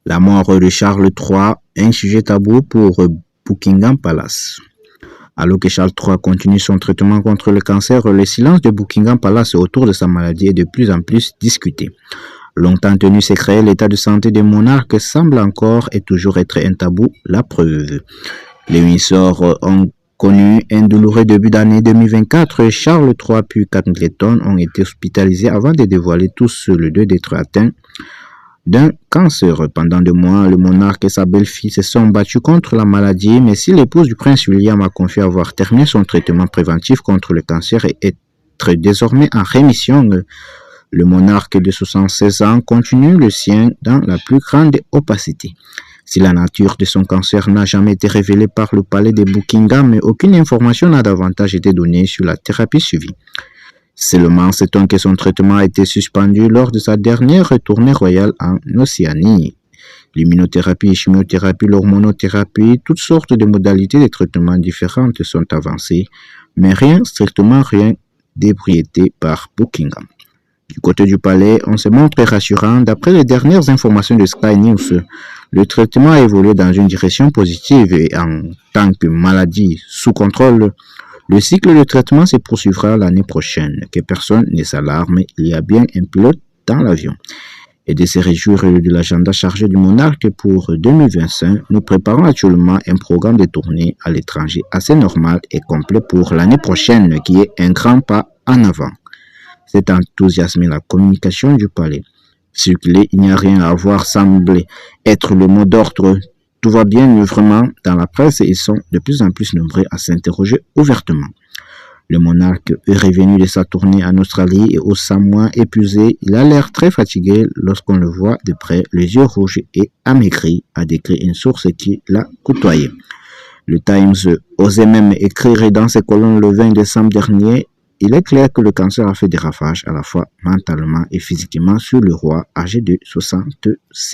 La mort de Charles III, un sujet tabou pour Buckingham Palace. Alors que Charles III continue son traitement contre le cancer, le silence de Buckingham Palace autour de sa maladie est de plus en plus discuté. Longtemps tenu secret, l'état de santé des monarques semble encore et toujours être un tabou, la preuve. Les Windsor ont connu un douloureux début d'année 2024. Charles III puis Kate Middleton ont été hospitalisés avant de dévoiler tous le deux d'être atteints d'un cancer. Pendant 2 mois, le monarque et sa belle-fille se sont battus contre la maladie, mais si l'épouse du prince William a confié avoir terminé son traitement préventif contre le cancer et être désormais en rémission, le monarque de 76 ans continue le sien dans la plus grande opacité. Si la nature de son cancer n'a jamais été révélée par le palais de Buckingham, aucune information n'a davantage été donnée sur la thérapie suivie. Seulement, sait-on que son traitement a été suspendu lors de sa dernière tournée royale en Océanie. L'immunothérapie, chimiothérapie, l'hormonothérapie, toutes sortes de modalités de traitement différentes sont avancées, mais strictement rien d'ébriété par Buckingham. Du côté du palais, on se montre rassurant. D'après les dernières informations de Sky News, le traitement a évolué dans une direction positive et en tant que maladie sous contrôle, le cycle de traitement se poursuivra l'année prochaine. Que personne ne s'alarme, il y a bien un pilote dans l'avion. Et de se réjouir de l'agenda chargé du monarque pour 2025, nous préparons actuellement un programme de tournée à l'étranger assez normal et complet pour l'année prochaine qui est un grand pas en avant. Cet enthousiasme et la communication du palais. Circuler, il n'y a rien à voir, semble être le mot d'ordre. Tout va bien, mais vraiment, dans la presse, ils sont de plus en plus nombreux à s'interroger ouvertement. Le monarque est revenu de sa tournée en Australie et au Samoa épuisé. Il a l'air très fatigué lorsqu'on le voit de près, les yeux rouges et amaigris, a décrit une source qui l'a côtoyé. Le Times osait même écrire dans ses colonnes le 20 décembre dernier. Il est clair que le cancer a fait des ravages à la fois mentalement et physiquement sur le roi âgé de 66